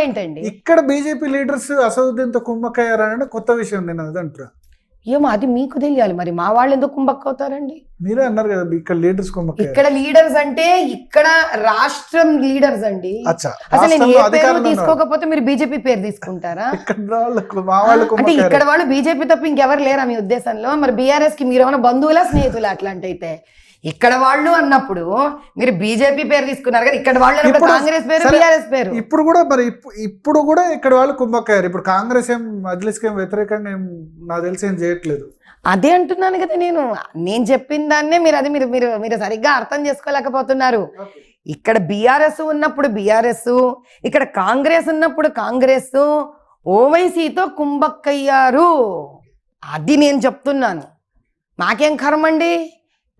ఏంటండి? ఇక్కడ BJP leaders అసదుద్దీన్తో కుమ్మక్కయ్యారని కొత్త విషయం నేను అది అంటున్నా. ఏమో అది మీకు తెలియాలి. మరి మా వాళ్ళు ఎందుకు కుంభక్ అవుతారండి? మీరే అన్నారు కదా ఇక్కడ లీడర్స్ కుమ్మక్కయ్యారు. ఇక్కడ లీడర్స్ అంటే ఇక్కడ రాష్ట్రం లీడర్స్ అండి. అసలు నేను ఏ పేరు తీసుకోకపోతే మీరు బీజేపీ పేరు తీసుకుంటారా? అంటే ఇక్కడ వాళ్ళు బీజేపీ తప్ప ఇంకెవరు లేరా మీ ఉద్దేశంలో? మరి బీఆర్ఎస్ కి మీరేమైనా బంధువులా స్నేహితులు అట్లాంటి అయితే? ఇక్కడ వాళ్ళు అన్నప్పుడు మీరు బీజేపీ పేరు తీసుకున్నారు కదా, ఇక్కడ వాళ్ళు కాంగ్రెస్ పేరు బీఆర్ఎస్ పేరు. ఇప్పుడు కూడా మరి ఇప్పుడు కూడా ఇక్కడ వాళ్ళు కుమ్మక్కయ్యారు. ఇప్పుడు కాంగ్రెస్ ఏం మజ్లిస్కి ఏం వ్యతిరేకంగా ఏం నాకు తెలిసి ఏం చేయట్లేదు. అదే అంటున్నాను కదా నేను చెప్పిన దాన్నే మీరు అది మీరు మీరు మీరు సరిగ్గా అర్థం చేసుకోలేకపోతున్నారు. ఇక్కడ బీఆర్ఎస్ ఉన్నప్పుడు బీఆర్ఎస్, ఇక్కడ కాంగ్రెస్ ఉన్నప్పుడు కాంగ్రెస్ ఓవైసీతో కుంభక్కయ్యారు. అది నేను చెప్తున్నాను. నాకేం కర్మండి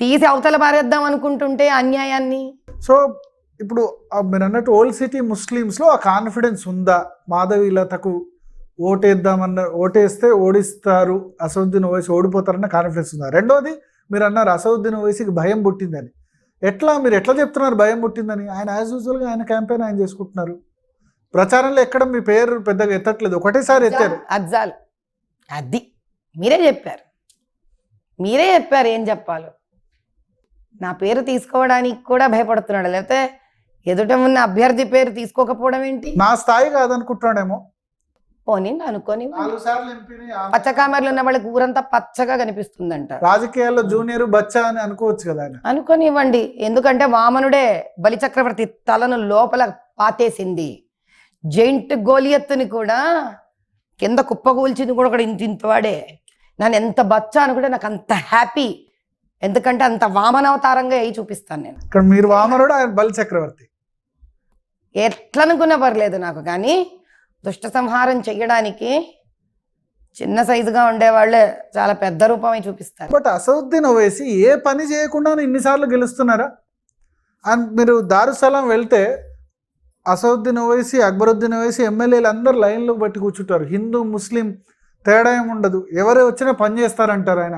తీసి అవతల పారేద్దాం అనుకుంటుంటే అన్యాయాన్ని. సో ఇప్పుడు మీరు అన్నట్టు ఓల్డ్ సిటీ ముస్లిమ్స్లో ఆ కాన్ఫిడెన్స్ ఉందా? మాధవీలతకు ఓటేస్తే ఓడిస్తారు, అసదుద్దీన్ ఓవైసీ ఓడిపోతారన్న కాన్ఫిడెన్స్ ఉందా? రెండోది మీరు అన్నారు అసదుద్దీన్ ఓవైసీకి భయం పుట్టిందని. మీరు ఎట్లా చెప్తున్నారు భయం పుట్టిందని? ఆయన యాజ్ యూజువల్గా ఆయన క్యాంపెయిన్ ఆయన చేసుకుంటున్నారు. ప్రచారంలో ఎక్కడ మీ పేరు పెద్దగా ఎత్తట్లేదు, ఒకటేసారి ఎత్తారు. అది మీరే చెప్పారు ఏం చెప్పాలో. నా పేరు తీసుకోవడానికి కూడా భయపడుతున్నాడు, లేకపోతే ఎదుట ఉన్న అభ్యర్థి పేరు తీసుకోకపోవడం ఏంటి? నా స్థాయి కాదనుకుంటున్నాడేమో. పోనీ అనుకోని పచ్చకామర్లు ఉన్న వాళ్ళకి ఊరంతా పచ్చగా కనిపిస్తుందంట. రాజకీయాల్లో జూనియర్ బచ్చా అని అనుకోవచ్చు కదా. అనుకోనివ్వండి, ఎందుకంటే వామనుడే బలిచక్రవర్తి తలను లోపల పాతేసింది. జైంట్ గోలియత్తుని కూడా కింద కుప్పకూల్చింది కూడా ఇంతవాడే. నన్ను ఎంత బచ్చా అనుకుంటే నాకు అంత హ్యాపీ, ఎందుకంటే అంత వామనవతారంగా అయి చూపిస్తాను నేను. ఇక్కడ మీరు వామనుడు, ఆయన బలిచక్రవర్తి. ఎట్లనుకున్నా పర్లేదు నాకు, కానీ దుష్ట సంహారం చెయ్యడానికి చిన్న సైజుగా ఉండేవాళ్ళే చాలా పెద్ద రూపమై చూపిస్తారు. బట్ అసదుద్దీన్ ఓవైసీ ఏ పని చేయకుండా ఇన్నిసార్లు గెలుస్తున్నారా? అండ్ మీరు దారుసలాం వెళ్తే అసదుద్దీన్ ఓవైసీ, అక్బరుద్దీన్ ఓవైసీ ఎమ్మెల్యేలు అందరూ లైన్లో బట్టి కూర్చుంటారు. హిందూ ముస్లిం తేడా ఏమి ఉండదు, ఎవరే వచ్చినా పని చేస్తారంటారు ఆయన.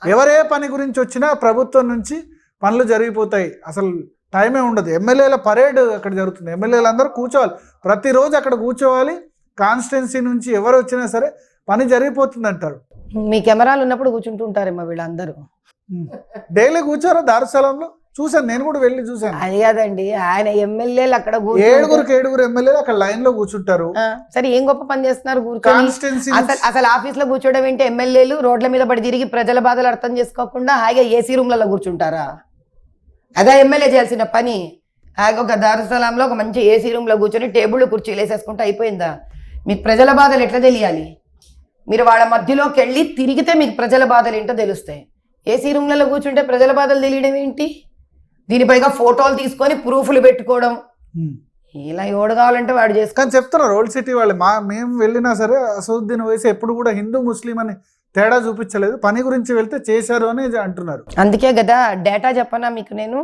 ఎవరే పని గురించి వచ్చినా ప్రభుత్వం నుంచి పనులు జరిగిపోతాయి, అసలు టైమే ఉండదు. ఎమ్మెల్యేల పరేడ్ అక్కడ జరుగుతుంది, ఎమ్మెల్యేలు అందరూ కూర్చోవాలి, ప్రతిరోజు అక్కడ కూర్చోవాలి. కాన్స్టిట్యున్సీ నుంచి ఎవరు వచ్చినా సరే పని జరిగిపోతుంది అంటారు. మీ కెమెరాలు ఉన్నప్పుడు కూర్చుంటుంటారేమో వీళ్ళందరూ. డైలీ కూర్చోరా దారుసలంలో? చూసాను, నేను కూడా వెళ్ళి చూసాను. అది కాదండి, ఆయన ఎమ్మెల్యేలు అక్కడ 7 ఎమ్మెల్యేలు అక్కడ లైన్ లో కూర్చుంటారు. సరే ఏం గొప్ప పని చేస్తున్నారు కూర్చొని? అసలు ఆఫీస్ లో కూర్చోవడం ఏంటి? ఎమ్మెల్యేలు రోడ్ల మీద పడి తిరిగి ప్రజల బాధలు అర్థం చేసుకోకుండా హాయిగా ఏసీ రూమ్లలో కూర్చుంటారా? అదే ఎమ్మెల్యే చేయాల్సిన పని. హాయిగా ఒక దారుసలాంలో ఒక మంచి ఏసీ రూమ్ లో కూర్చొని టేబుల్ కుర్చీలు వేసేసుకుంటే అయిపోయిందా? మీకు ప్రజల బాధలు ఎట్లా తెలియాలి? మీరు వాళ్ళ మధ్యలోకి వెళ్ళి తిరిగితే మీకు ప్రజల బాధలు ఏంటో తెలుస్తాయి. ఏసీ రూమ్లలో కూర్చుంటే ప్రజల బాధలు తెలియడం ఏంటి? దీనిపైగా ఫోటోలు తీసుకొని ప్రూఫ్లు పెట్టుకోవడం, ఇలా ఎవడు కావాలంటే వాడు చేసుకొని చెప్తున్నారు. ఓల్డ్ సిటీ వాళ్ళు మేము వెళ్ళినా సరే అసదుద్దీన్ ఓవైసీ ఎప్పుడు కూడా హిందూ ముస్లిం అని తేడా చూపించలేదు, పని గురించి వెళ్తే చేశారు అని అంటున్నారు. అందుకే కదా డేటా చెప్పనా మీకు నేను.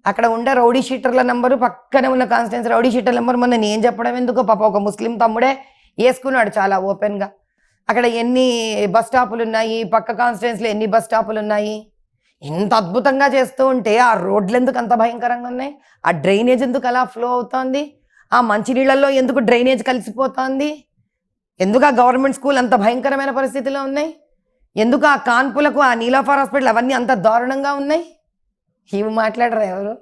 అక్కడ ఉండే రౌడీ షీటర్ల నెంబరు, పక్కనే ఉన్న కాన్స్టిట్యున్సీ రౌడీ షీటర్ నెంబర్ మొన్న నేను చెప్పడం ఎందుకు? పాప ఒక ముస్లిం తమ్ముడే వేసుకున్నాడు చాలా ఓపెన్గా. అక్కడ ఎన్ని బస్ స్టాపులు ఉన్నాయి, పక్క కాన్స్టిట్యున్సీలో ఎన్ని బస్ స్టాపులు ఉన్నాయి, ఇంత అద్భుతంగా చేస్తూ ఉంటే ఆ రోడ్లు ఎందుకు అంత భయంకరంగా ఉన్నాయి? ఆ డ్రైనేజ్ ఎందుకు అలా ఫ్లో అవుతోంది? ఆ మంచినీళ్ళల్లో ఎందుకు డ్రైనేజ్ కలిసిపోతుంది? ఎందుకు ఆ గవర్నమెంట్ స్కూల్ అంత భయంకరమైన పరిస్థితిలో ఉన్నాయి? ఎందుకు ఆ కాన్పులకు ఆ నీలోఫర్ హాస్పిటల్ అవన్నీ అంత దారుణంగా ఉన్నాయి? ఇవి మాట్లాడరా ఎవరు?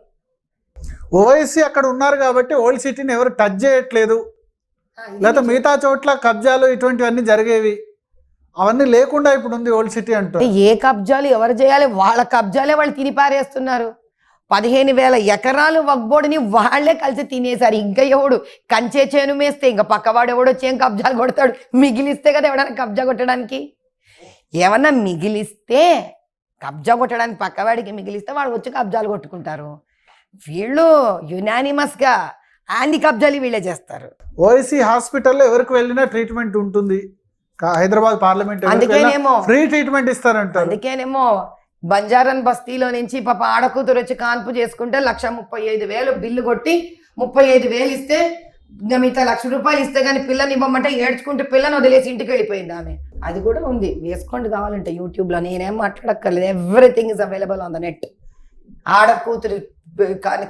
ఓవైసీ అక్కడ ఉన్నారు కాబట్టి ఓల్డ్ సిటీని ఎవరు టచ్ చేయట్లేదు, లేకపోతే మిగతా చోట్ల కబ్జాలు ఇటువంటివన్నీ జరిగేవి, అవన్నీ లేకుండా ఇప్పుడు ఉంది ఓల్డ్ సిటీ అంటూ. ఏ కబ్జాలు ఎవరు చేయాలి? వాళ్ళ కబ్జాలే వాళ్ళు తిని పారేస్తున్నారు. 15,000 ఎకరాలు వగ్బోడిని వాళ్లే కలిసి తినేశారు. ఇంకా ఎవడు కంచే చేను మేస్తే ఇంకా పక్కవాడు ఎవడు వచ్చి ఏం కబ్జాలు కొడతాడు? మిగిలిస్తే కదా ఎవడన్నా కబ్జా కొట్టడానికి. ఏమన్నా మిగిలిస్తే కబ్జా కొట్టడానికి పక్కవాడికి మిగిలిస్తే వాడు వచ్చి కబ్జాలు కొట్టుకుంటారు. వీళ్ళు యునానిమస్గా అన్ని కబ్జాలు వీళ్ళే చేస్తారు. ఓవైసీ హాస్పిటల్లో ఎవరికి వెళ్ళినా ట్రీట్మెంట్ ఉంటుంది, హైదరాబాద్ పార్లమెంట్ అందుకేనేమో ఫ్రీ ట్రీట్మెంట్ ఇస్తారంటారు. అందుకేనేమో బంజారన్ బస్తీలో నుంచి పాప ఆడకూతురు వచ్చి కాన్పు చేసుకుంటే 1,35,000 బిల్లు కొట్టి 35,000 ఇస్తే మిగతా ₹1,00,000 ఇస్తే కానీ పిల్లని ఇవ్వమంటే ఏడ్చుకుంటే పిల్లని వదిలేసి ఇంటికి వెళ్ళిపోయింది ఆమె. అది కూడా ఉంది, వేసుకోండి కావాలంటే యూట్యూబ్లో. నేనేం మాట్లాడక్కర్లేదు, everything is available on the net. ఆడకూతురు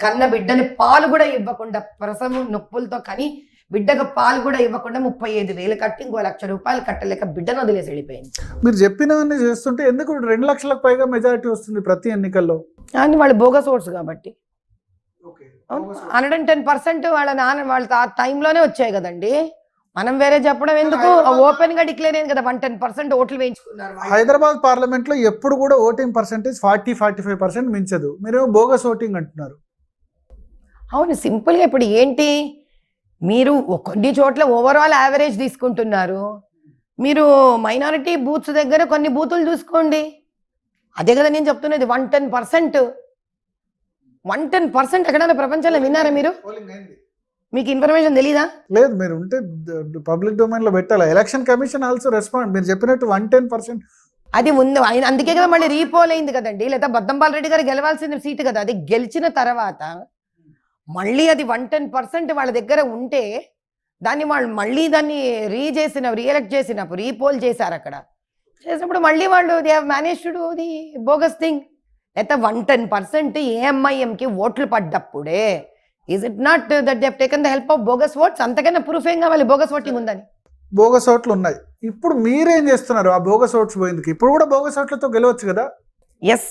కన్న బిడ్డని పాలు కూడా ఇవ్వకుండా ప్రసవం నొప్పులతో కని బిడ్డకు పాలు కూడా ఇవ్వకుండా 35,000 కట్టి ఇంకో 1,00,000 రూపాయలు కట్టలేక బిడ్డను వదిలేసి వెళ్ళిపోయింది. మీరు చెప్పినవన్నీ చేస్తుంటే ఎందుకు 2 లక్షలకు పైగా మెజారిటీ వస్తుంది ప్రతి ఎన్నికల్లో? కానీ వాళ్ళు బోగస్ ఓట్స్ కాబట్టి 110% వాళ్ళ ఆ టైంలోనే వచ్చాయి కదండి. మనం వేరే చెప్పడం ఎందుకు? ఓపెన్ గా డిక్లేర్ అయింది కదా, 110% ఓట్లు వేయించుకున్నారు. హైదరాబాద్ పార్లమెంట్ లో ఎప్పుడు కూడా ఓటింగ్ పర్సెంటేజ్ 40-45% మించదు. మీరేమో బోగస్ ఓటింగ్ అంటున్నారు. అవును, సింపుల్ గా ఇప్పుడు ఏంటి, మీరు కొన్ని చోట్ల ఓవరాల్ యావరేజ్ తీసుకుంటున్నారు. మీరు మైనారిటీ బూత్స్ దగ్గర కొన్ని బూతులు చూసుకోండి. అదే కదా నేను చెప్తున్నది. 110% ఎక్కడైనా ప్రపంచంలో విన్నారా మీరు? మీకు ఇన్ఫర్మేషన్ తెలీదా? లేదు, మీరు ఉంటే పబ్లిక్ డొమైన్ లో పెట్టాలి. Election commission also respond. మీరు చెప్పినట్టు 110% అది ఉంది. అందుకే కదా మళ్ళీ రీపోల్ అయింది కదండి. లేదా బద్దంపాల్ రెడ్డి గారు గెలవాల్సిన సీటు కదా అది. గెలిచిన తర్వాత మళ్ళీ అది 110% వాళ్ళ దగ్గర ఉంటే దాన్ని వాళ్ళు మళ్ళీ దాన్ని రీఎలెక్ట్ చేసినప్పుడు రీపోల్ చేశారు. అక్కడ చేసినప్పుడు మళ్ళీ వాళ్ళు they have managed to do the bogus thing. అయితే 110% ఏఎంఐఎంకి ఓట్లు పడ్డప్పుడే is it not that they have taken the help of bogus votes? అంతకన్నా ప్రూఫ్ ఏం కావాలి బోగస్ ఓటింగ్ ఉందని? బోగస్ ఓట్లు ఉన్నాయి. ఇప్పుడు మీరేం చేస్తున్నారు? ఆ బోగస్ ఓట్స్ పోయిందుకు ఇప్పుడు కూడా బోగస్ ఓట్లతో గెలవచ్చు కదా? ఎస్,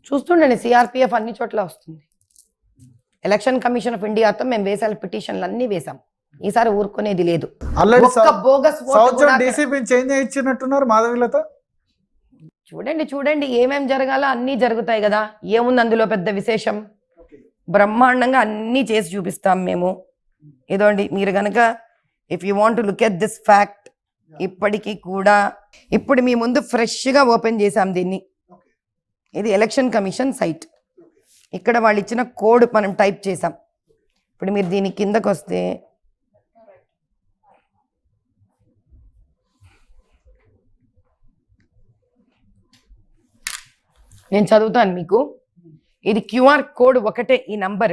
చూస్తుండండి, సిఆర్పిఎఫ్ అన్ని చోట్ల వస్తుంది. ఎలక్షన్ కమిషన్ ఆఫ్ ఇండియాతో మేము వేసాలి, పిటిషన్లు అన్ని వేసాం. ఈసారి ఊరుకునేది లేదు. ఆల్రెడీ బోగస్ డీసీపీని చేంజ్ చేయించినట్టున్నారు మాధవీలత. చూడండి ఏమేం జరగాలో అన్నీ జరుగుతాయి కదా. ఏముంది అందులో పెద్ద విశేషం? బ్రహ్మాండంగా అన్నీ చేసి చూపిస్తాం మేము. ఇదోండి, మీరు కనుక if you want to look at this fact, ఇప్పటికీ కూడా ఇప్పుడు మీ ముందు ఫ్రెష్గా ఓపెన్ చేసాం దీన్ని. ఇది ఎలక్షన్ కమిషన్ సైట్. ఇక్కడ వాళ్ళు ఇచ్చిన కోడ్ మనం టైప్ చేసాం. ఇప్పుడు మీరు దీని కిందకు వస్తే నేను చదువుతాను మీకు. ఇది క్యూఆర్ కోడ్ ఒకటే, ఈ నంబర్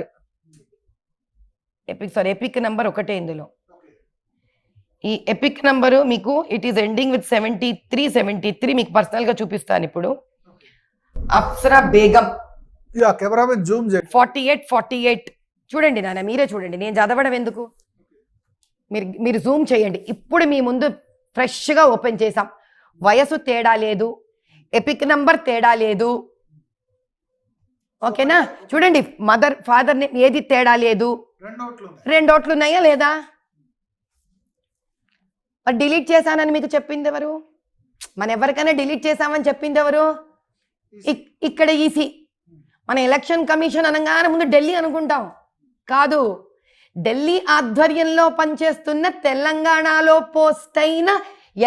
ఎపిక్ నంబర్ ఒకటే ఇందులో. ఈ ఎపిక్ నంబరు మీకు ఇట్ ఈస్ ఎండింగ్ విత్ 73 మీకు పర్సనల్గా చూపిస్తాను ఇప్పుడు. అప్సరా బేగం 48. చూడండి నాన్న, మీరే చూడండి, నేను చదవడం ఎందుకు, మీరు జూమ్ చేయండి. ఇప్పుడు మీ ముందు ఫ్రెష్గా ఓపెన్ చేసాం. వయసు తేడా లేదు, ఎపిక్ నంబర్ తేడా లేదు, ఓకేనా? చూడండి, మదర్ ఫాదర్ నేమ్ ఏది తేడా లేదు. 2 ఓట్లు ఉన్నాయా లేదా? మరి డిలీట్ చేశానని మీకు చెప్పింది ఎవరు? మనం ఎవరికైనా డిలీట్ చేశామని చెప్పింది ఎవరు? ఇక్కడ ఈసీ. మన ఎలక్షన్ కమిషన్ అనగానే ముందు ఢిల్లీ అనుకుంటాం. కాదు, ఢిల్లీ ఆధ్వర్యంలో పనిచేస్తున్న తెలంగాణలో పోస్ట్ అయిన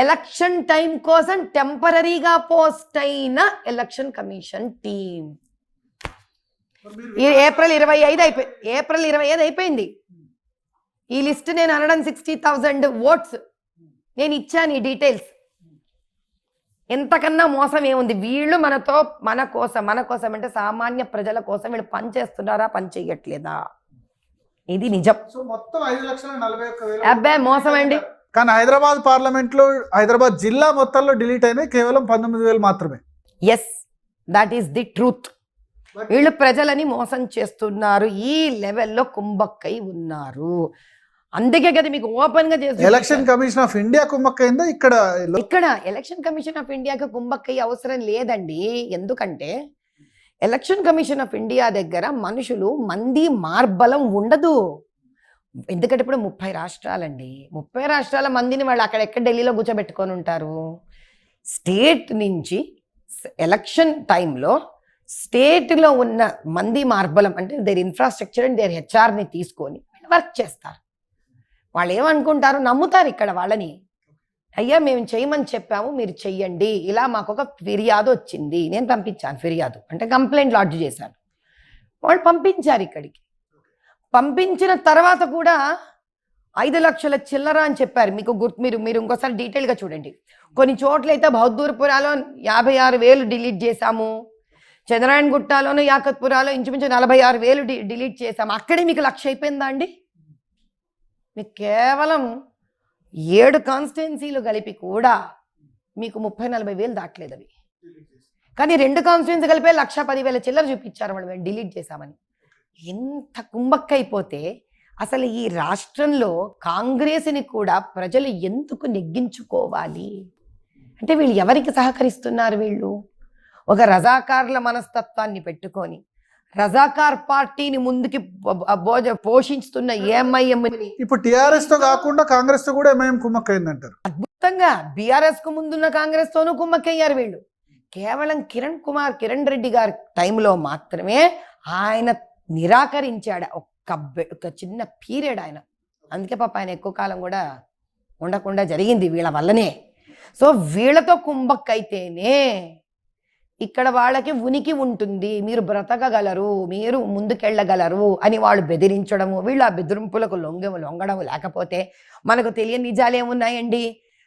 ఎలక్షన్ టైం కోసం టెంపరీగా పోస్ట్ అయిన ఎలక్షన్ కమిషన్ టీం. ఏప్రిల్ 25 అయిపోయింది. ఈ లిస్ట్ నేను 160,000 ఓట్స్ నేను ఇచ్చాను. ఈ డీటెయిల్స్ ఎంతకన్నా మోసం ఏముంది? వీళ్ళు మన కోసం అంటే సామాన్య ప్రజల కోసం వీళ్ళు పని చేస్తున్నారా, పని చేయట్లేదా? ఇది నిజం. అబ్బాయి మోసం అండి. కానీ హైదరాబాద్ పార్లమెంట్ లో, హైదరాబాద్ జిల్లా మొత్తంలో డిలీట్ అయినాయి కేవలం 19,000 మాత్రమే. Yes, that is the truth. వీళ్ళు ప్రజలని మోసం చేస్తున్నారు, ఈ లెవెల్లో కుంభక్కై ఉన్నారు. అందుకే కదా మీకు ఓపెన్ గా చేసి ఎలక్షన్ కమిషన్ ఆఫ్ ఇండియా కుంభక్కైందా? ఇక్కడ ఎలక్షన్ కమిషన్ ఆఫ్ ఇండియాకి కుంభక్కై అవసరం లేదండి. ఎందుకంటే ఎలక్షన్ కమిషన్ ఆఫ్ ఇండియా దగ్గర మంది మార్బలం ఉండదు. ఎందుకంటే ఇప్పుడు 30 రాష్ట్రాలండి, 30 రాష్ట్రాల మందిని వాళ్ళు అక్కడ ఢిల్లీలో కూర్చోబెట్టుకొని ఉంటారు. స్టేట్ నుంచి ఎలక్షన్ టైంలో స్టేట్లో ఉన్న మంది మార్బలం అంటే దేర్ ఇన్ఫ్రాస్ట్రక్చర్ అండ్ దేర్ హెచ్ఆర్ని తీసుకొని వర్క్ చేస్తారు. వాళ్ళు ఏమనుకుంటారు, నమ్ముతారు ఇక్కడ వాళ్ళని. అయ్యా మేము చేయమని చెప్పాము, మీరు చెయ్యండి, ఇలా మాకు ఒక ఫిర్యాదు వచ్చింది, నేను పంపించాను. ఫిర్యాదు అంటే కంప్లైంట్ లాడ్జ్ చేశాను. వాళ్ళు పంపించారు ఇక్కడికి. పంపించిన తర్వాత కూడా 5 లక్షల చిల్లర అని చెప్పారు. మీకు మీరు ఇంకోసారి డీటెయిల్గా చూడండి. కొన్ని చోట్లయితే బహదూర్పురాలో 56,000 డిలీట్ చేశాము, చంద్రాయణ గుట్టాలోను యాకత్పురాలో ఇంచుమించు 46,000 డిలీట్ చేశాము. అక్కడే మీకు 1,00,000 అయిపోయిందా అండి? మీకు కేవలం 7 కాన్స్టిట్యున్సీలు కలిపి కూడా మీకు 30,000-40,000 దాటలేదు అవి. కానీ 2 కాన్స్టిట్యున్సీ కలిపే 1,10,000 చిల్లర చూపించారు వాళ్ళు, మేము డిలీట్ చేశామని. ఎంత కుంభక్కైపోతే అసలు ఈ రాష్ట్రంలో కాంగ్రెస్ని కూడా ప్రజలు ఎందుకు నెగ్గించుకోవాలి అంటే వీళ్ళు ఎవరికి సహకరిస్తున్నారు? వీళ్ళు ఒక రజాకార్ల మనస్తత్వాన్ని పెట్టుకొని రజాకార్ పార్టీని ముందుకి పోషిస్తున్న ఏఎంఐఎంని ఇప్పుడు టిఆర్ఎస్ తో కాకుండా కాంగ్రెస్ తో కూడా ఎంఐఎం కుమ్మక్కైందంటారు. అద్భుతంగా బీఆర్ఎస్ కు ముందున్న కాంగ్రెస్ తోనూ కుమ్మక్కయ్యారు వీళ్ళు. కేవలం కిరణ్ రెడ్డి గారి టైంలో మాత్రమే ఆయన నిరాకరించాడు ఒక చిన్న పీరియడ్ ఆయన. అందుకే పాప ఆయన ఎక్కువ కాలం కూడా ఉండకుండా జరిగింది వీళ్ళ వల్లనే. సో వీళ్ళతో కుంభక్కైతేనే ఇక్కడ వాళ్ళకి ఉనికి ఉంటుంది, మీరు బ్రతకగలరు, మీరు ముందుకెళ్ళగలరు అని వాళ్ళు బెదిరించడము, వీళ్ళు ఆ బెదిరింపులకు లొంగడం. లేకపోతే మనకు తెలియని నిజాలు ఏమున్నాయండి?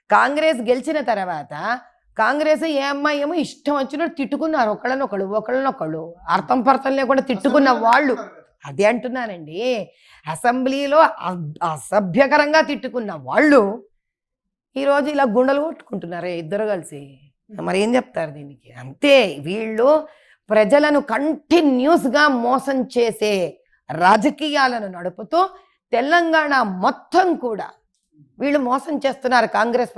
కాంగ్రెస్ గెలిచిన తర్వాత కాంగ్రెస్ ఏఎంఐఎం ఇష్టం వచ్చినట్టు తిట్టుకున్నారు, ఒకళ్ళనొకళ్ళు అర్థం పర్థం లేకుండా తిట్టుకున్న వాళ్ళు. అదే అంటున్నానండి, అసెంబ్లీలో అసభ్యకరంగా తిట్టుకున్న వాళ్ళు ఈరోజు ఇలా గుండెలు కొట్టుకుంటున్నారే ఇద్దరు కలిసి. మరి ఏం చెప్తారు దీనికి? అంతే, వీళ్ళు ప్రజలను కంటిన్యూస్గా మోసం చేసే రాజకీయాలను నడుపుతూ తెలంగాణ మొత్తం కూడా వీళ్ళు మోసం చేస్తున్నారు కాంగ్రెస్